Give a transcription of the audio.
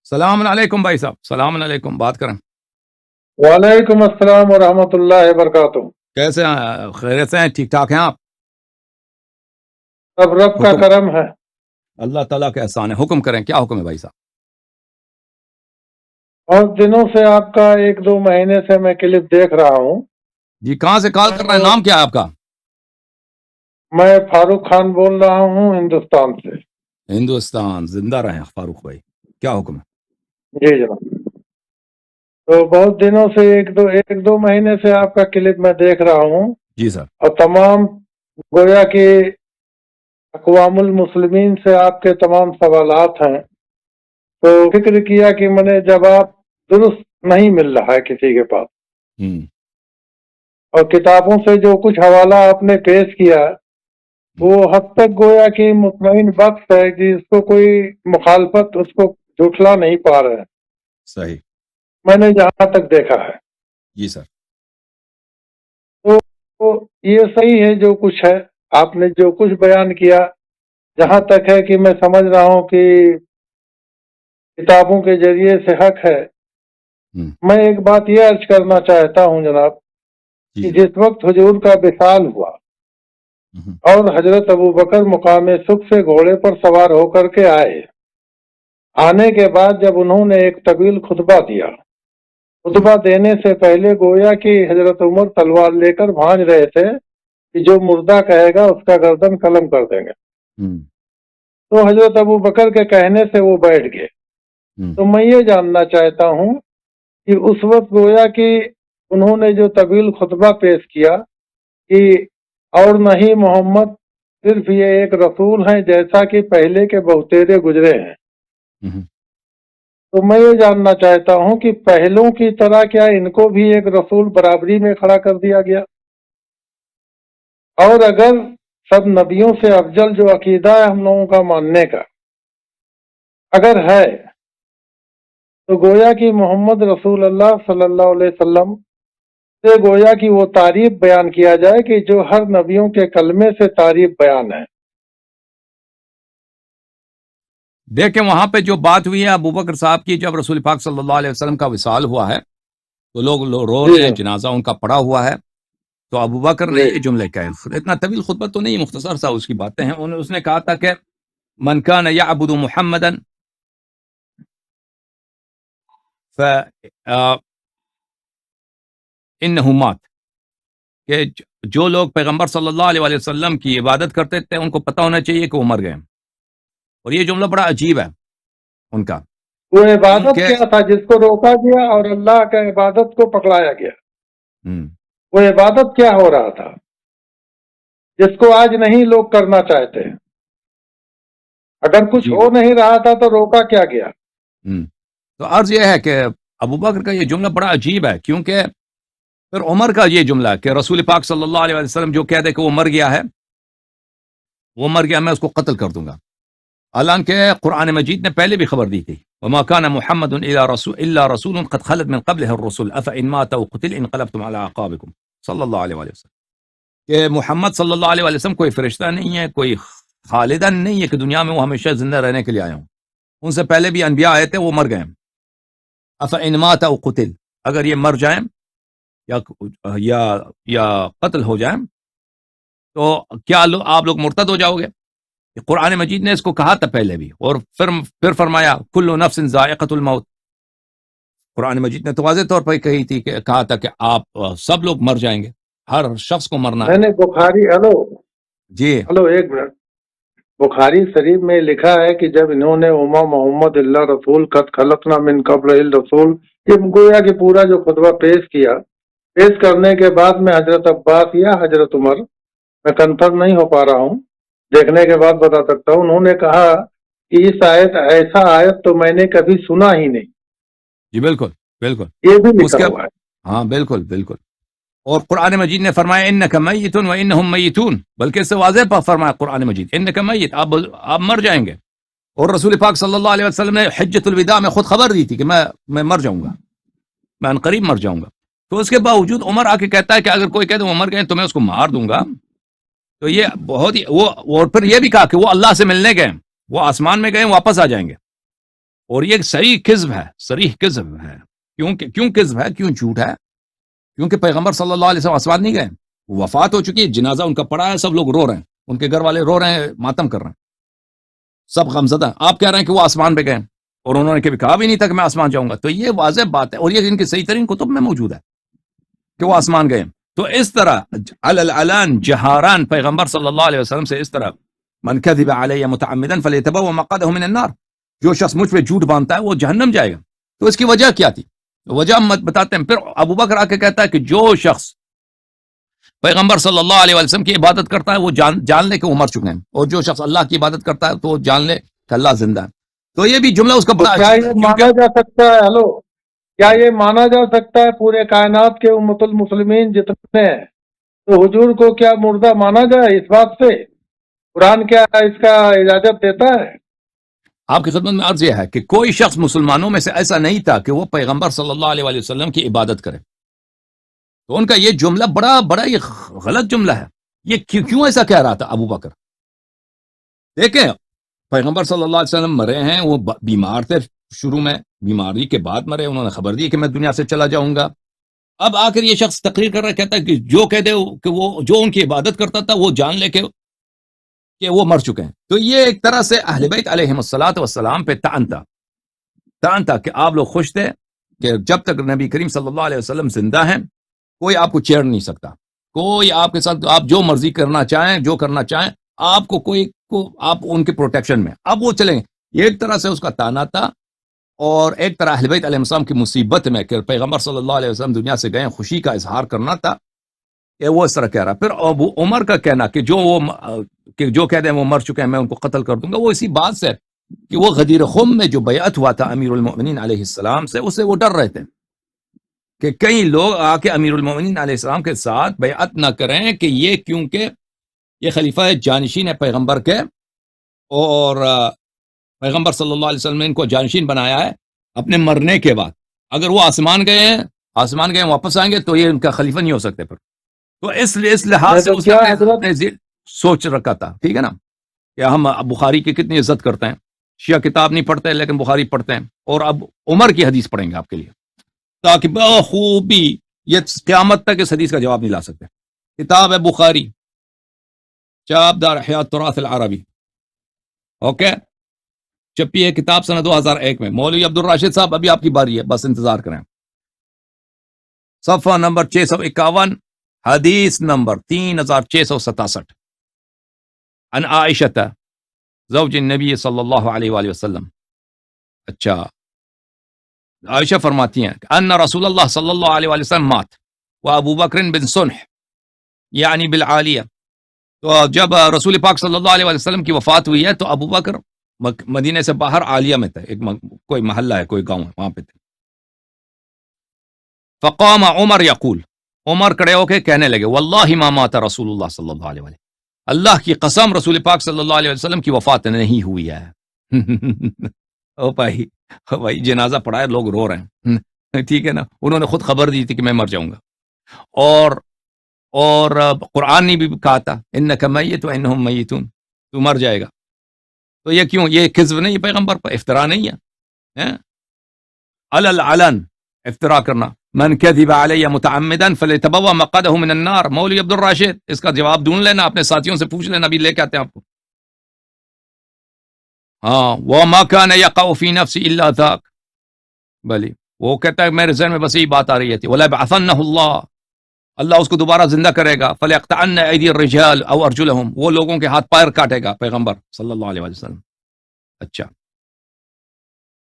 السلام علیکم بھائی صاحب، السلام علیکم، بات کریں وعلیکم السلام ورحمۃ اللہ وبرکاتہ۔ کیسے ہیں؟ خیریت سے ہیں؟ ٹھیک ٹھاک ہیں آپ؟ سب رب کا حکم کرم ہے۔ اللہ تعالیٰ کا احسان ہے۔ حکم کریں، کیا حکم ہے بھائی صاحب؟ بہت دنوں سے آپ کا 1-2 مہینے سے میں کلپ دیکھ رہا ہوں۔ جی کہاں سے کال کر رہے ہیں؟ نام کیا ہے آپ کا؟ میں فاروق خان بول رہا ہوں ہندوستان سے۔ ہندوستان زندہ رہیں فاروق بھائی، کیا حکم ہے؟ جی جناب، تو بہت دنوں سے ایک دو مہینے سے آپ کا کلپ میں دیکھ رہا ہوں، جی سر۔ اور تمام گویا کہ اقوام المسلمین سے آپ کے تمام سوالات ہیں، تو فکر کیا کہ میں نے جواب درست نہیں مل رہا ہے کسی کے پاس، اور کتابوں سے جو کچھ حوالہ آپ نے پیش کیا وہ حد تک گویا کہ مطمئن بخش ہے کہ اس کو کوئی مخالفت اس کو جھٹلا نہیں پا رہے ہیں، صحیح۔ میں نے جہاں تک دیکھا ہے۔ جی سر۔ تو یہ صحیح ہے جو کچھ ہے، آپ نے جو کچھ بیان کیا، جہاں تک ہے کہ میں سمجھ رہا ہوں کہ کتابوں کے ذریعے سے حق ہے۔ میں ایک بات یہ عرض کرنا چاہتا ہوں جناب، کہ جس وقت حضور کا وصال ہوا اور حضرت ابوبکر مقام سکھ سے گھوڑے پر سوار ہو کر کے آنے کے بعد جب انہوں نے ایک طویل خطبہ دیا، خطبہ دینے سے پہلے گویا کہ حضرت عمر تلوار لے کر بھانج رہے تھے کہ جو مردہ کہے گا اس کا گردن قلم کر دیں گے، تو حضرت ابوبکر کے کہنے سے وہ بیٹھ گئے۔ تو میں یہ جاننا چاہتا ہوں کہ اس وقت گویا کہ انہوں نے جو طویل خطبہ پیش کیا کہ اور نہیں محمد صرف یہ ایک رسول ہیں جیسا کہ پہلے کے بہتیرے گزرے ہیں، تو میں یہ جاننا چاہتا ہوں کہ پہلوں کی طرح کیا ان کو بھی ایک رسول برابری میں کھڑا کر دیا گیا؟ اور اگر سب نبیوں سے افضل جو عقیدہ ہے ہم لوگوں کا ماننے کا اگر ہے، تو گویا کہ محمد رسول اللہ صلی اللہ علیہ وسلم سے گویا کہ وہ تعریف بیان کیا جائے کہ جو ہر نبیوں کے کلمے سے تعریف بیان ہے۔ دیکھیں وہاں پہ جو بات ہوئی ہے ابوبکر صاحب کی، جب رسول پاک صلی اللہ علیہ وسلم کا وصال ہوا ہے تو لوگ رو رہے ہیں، جنازہ ان کا پڑا ہوا ہے، تو ابوبکر نے یہ جملے کہے۔ اتنا طویل خطبہ تو نہیں، مختصر سا اس کی باتیں ہیں۔ اس نے کہا تھا کہ من کان یعبد محمدا انہ مات، کہ جو لوگ پیغمبر صلی اللہ علیہ وسلم کی عبادت کرتے تھے ان کو پتہ ہونا چاہیے کہ وہ مر گئے۔ اور یہ جملہ بڑا عجیب ہے ان کا۔ وہ عبادت کیا تھا جس کو روکا گیا اور اللہ کا عبادت کو پکڑایا گیا؟ وہ عبادت کیا ہو رہا تھا جس کو آج نہیں لوگ کرنا چاہتے ہیں؟ اگر کچھ ہو نہیں رہا تھا تو روکا کیا گیا؟ تو عرض یہ ہے کہ ابوبکر کا یہ جملہ بڑا عجیب ہے، کیونکہ پھر عمر کا یہ جملہ کہ رسول پاک صلی اللہ علیہ وسلم جو کہہ دے کہ وہ مر گیا ہے، وہ مر گیا، میں اس کو قتل کر دوں گا، حالانکہ قرآن مجید نے پہلے بھی خبر دی تھی وما كان محمد الا رسول قد خلت من قبله الرسل افان مات او قتل انقلبتم على اعقابكم صلی اللہ علیہ وسلم، کہ محمد صلی اللہ علیہ وسلم کوئی فرشتہ نہیں ہے، کوئی خالدن نہیں ہے کہ دنیا میں وہ ہمیشہ زندہ رہنے کے لیے آئے ہوں، ان سے پہلے بھی انبیاء آئے تھے، وہ مر گئے۔ افان مات او قتل، اگر یہ مر جائیں یا قتل ہو جائیں تو کیا آپ لوگ مرتد ہو جاؤ گے؟ قرآن مجید نے اس کو کہا تھا پہلے بھی، اور پھر فرمایا کل نفس ذائقۃ الموت۔ قرآن مجید نے تو واضح طور پر کہی تھی کہ کہا تھا کہ آپ سب لوگ مر جائیں گے، ہر شخص کو مرنا ہے۔ میں نے بخاری ایک منٹ، بخاری شریف میں لکھا ہے کہ جب انہوں نے وما محمد اللہ رسول قد خلقنا من قبل الرسول، یہ گویا کہ پورا جو خطبہ پیش کرنے کے بعد میں حضرت عباس یا حضرت عمر، میں کنفرم نہیں ہو پا رہا ہوں، دیکھنے کے بعد بتا سکتا ہوں، انہوں نے کہا کہ اس ایسا آیت تو میں نے کبھی سنا ہی نہیں۔ جی بالکل بالکل، یہ بھی لکھا ہوا ہے۔ ہاں بالکل بالکل، اور قرآن مجید نے فرمایا انک میت و انہم میتون، بلکہ اس سے واضح فرمایا قرآن مجید انک میت، آپ مر جائیں گے۔ اور رسول پاک صلی اللہ علیہ وسلم نے حجۃ الوداع میں خود خبر دی تھی کہ میں مر جاؤں گا، میں ان قریب مر جاؤں گا، تو اس کے باوجود عمر آ کے کہتا ہے کہ اگر کوئی کہے وہ مر گئے تو میں اس کو مار دوں گا، تو یہ بہت ہی اور پھر یہ بھی کہا کہ وہ اللہ سے ملنے گئے، وہ آسمان میں گئے، واپس آ جائیں گے۔ اور یہ ایک صریح کذب ہے، صریح کذب ہے. کیوں کذب ہے، کیوں جھوٹ ہے؟ کیونکہ پیغمبر صلی اللہ علیہ وسلم آسمان نہیں گئے، وفات ہو چکی ہے، جنازہ ان کا پڑا ہے، سب لوگ رو رہے ہیں، ان کے گھر والے رو رہے ہیں، ماتم کر رہے ہیں، سب غمزدہ. آپ کہہ رہے ہیں کہ وہ آسمان پہ گئے اور انہوں نے کبھی کہا بھی نہیں تھا کہ میں آسمان جاؤں گا. تو یہ واضح بات ہے، اور یہ ان کی صحیح ترین کتب میں موجود ہے کہ وہ آسمان گئے. تو اس طرح علان جہاران پیغمبر صلی اللہ علیہ وسلم سے اس طرح من کذب علی متعمدا فلیتبوأ مقعده من النار، جو شخص مجھ پہ جھوٹ باندھتا ہے وہ جہنم جائے گا. تو اس کی وجہ کیا تھی؟ وجہ ہم بتاتے ہیں. پھر ابو بکر آ کے کہتا ہے کہ جو شخص پیغمبر صلی اللہ علیہ وسلم کی عبادت کرتا ہے وہ جان لے کہ وہ مر چکے ہیں، اور جو شخص اللہ کی عبادت کرتا ہے تو وہ جان لے کہ اللہ زندہ ہے. تو یہ بھی جملہ اس کا بڑا کیا یہ مانا جا سکتا ہے، ہلو، کیا یہ مانا جا سکتا ہے پورے کائنات کے امت المسلمین جتنے ہیں تو حضور کو کیا مردہ مانا جائے؟ اس بات سے قرآن کیا اس کا اجازت دیتا ہے؟ آپ کی خدمت میں عرض یہ ہے کہ کوئی شخص مسلمانوں میں سے ایسا نہیں تھا کہ وہ پیغمبر صلی اللہ علیہ وسلم کی عبادت کرے. تو ان کا یہ جملہ بڑا یہ غلط جملہ ہے. یہ کیوں ایسا کہہ رہا تھا ابو بکر؟ دیکھیں، پیغمبر صلی اللہ علیہ وسلم مرے ہیں، وہ بیمار تھے، شروع میں بیماری کے بعد مرے، انہوں نے خبر دی کہ میں دنیا سے چلا جاؤں گا. اب آ کر یہ شخص تقریر کر رہا ہے، کہتا ہے کہ جو کہہ دے کہ وہ جو ان کی عبادت کرتا تھا وہ جان لے کہ وہ مر چکے ہیں. تو یہ ایک طرح سے اہل بیت علیہم الصلوۃ والسلام پہ طعن تھا کہ آپ لوگ خوش تھے کہ جب تک نبی کریم صلی اللہ علیہ وسلم زندہ ہیں کوئی آپ کو چھیڑ نہیں سکتا، کوئی آپ کے ساتھ آپ جو مرضی کرنا چاہیں، جو کرنا چاہیں، آپ کو آپ ان کے پروٹیکشن میں. اب وہ چلیں، یہ ایک طرح سے اس کا طعنہ تھا، اور ایک طرح اہل بیت علیہ السلام کی مصیبت میں کہ پیغمبر صلی اللہ علیہ وسلم دنیا سے گئے، خوشی کا اظہار کرنا تھا کہ وہ اس طرح کہہ رہا. پھر ابو عمر کا کہنا کہ جو کہہ دیں وہ مر چکے ہیں میں ان کو قتل کر دوں گا، وہ اسی بات سے کہ وہ غدیر خم میں جو بیعت ہوا تھا امیر المؤمنین علیہ السلام سے، اسے وہ ڈر رہے تھے کہ کئی لوگ آ کے امیر المؤمنین علیہ السلام کے ساتھ بیعت نہ کریں، کہ یہ کیونکہ یہ خلیفہ جانشین ہے پیغمبر کے، اور پیغمبر صلی اللہ علیہ وسلم نے ان کو جانشین بنایا ہے اپنے مرنے کے بعد. اگر وہ آسمان گئے واپس آئیں گے تو یہ ان کا خلیفہ نہیں ہو سکتے. پھر تو اس لحاظ سے اس نے سوچ رکھا تھا، ٹھیک ہے نا، کہ ہم بخاری کی کتنی عزت کرتے ہیں، شیعہ کتاب نہیں پڑھتے لیکن بخاری پڑھتے ہیں، اور اب عمر کی حدیث پڑھیں گے آپ کے لیے تاکہ بخوبی یہ قیامت تک اس حدیث کا جواب نہیں لا سکتے. کتاب ہے بخاری، چاپ دار حیات تراث العربی، اوکے، چھپی ہے کتاب سنہ 2001 میں. مولوی عبد الراشد صاحب ابھی آپ کی باری ہے، بس انتظار کریں. صفحہ نمبر 651، حدیث نمبر 3667، عن عائشہ زوج النبی صلی اللہ علیہ وآلہ وسلم. اچھا، عائشہ فرماتی ہیں کہ ان رسول اللہ صلی اللہ علیہ وآلہ وسلم مات و ابو بکر بن سنح یعنی بالعالیہ. تو جب رسول پاک صلی اللہ علیہ وآلہ وسلم کی وفات ہوئی ہے تو ابو بکر مدینے سے باہر عالیہ میں تھے، کوئی محلہ ہے، کوئی گاؤں ہے، وہاں پہ تھے. فقام عمر یقول، عمر کھڑے ہو کے کہنے لگے واللہ ما مات رسول اللہ صلی اللہ علیہ وسلم، اللہ کی قسم رسول پاک صلی اللہ علیہ وسلم کی وفات نہیں ہوئی ہے. او بھائی جنازہ پڑھا ہے، لوگ رو رہے ہیں، ٹھیک ہے نا، انہوں نے خود خبر دی تھی کہ میں مر جاؤں گا، اور قرآن نے بھی کہا تھا انک میت و انہم میتون، تو مر جائے گا. تو یہ کیوں؟ یہ کذب نہیں، پیغمبر پر افطرا نہیں ہے، علن افطرا کرنا. من کذب علی متعمدا فلیتبوأ مقعدہ من النار. مولوی عبد الراشد اس کا جواب ڈھونڈ لینا، اپنے ساتھیوں سے پوچھ لینا، ابھی لے کے آتے ہیں آپ کو. ہاں، وما کان یقع فی نفسی الا ذاک، بلی وہ کہتا ہے میرے ذہن میں بس یہی بات آ رہی تھی، وَلَيَبْعَثَنَّهُ اللَّهُ، اللہ اس کو دوبارہ زندہ کرے گا، فَلْيَقْطَعَنَّ أَيْدِيَ الرِّجَالِ أَوْ أَرْجُلَهُم، وہ لوگوں کے ہاتھ پیر کاٹے گا پیغمبر صلی اللہ علیہ وسلم. اچھا،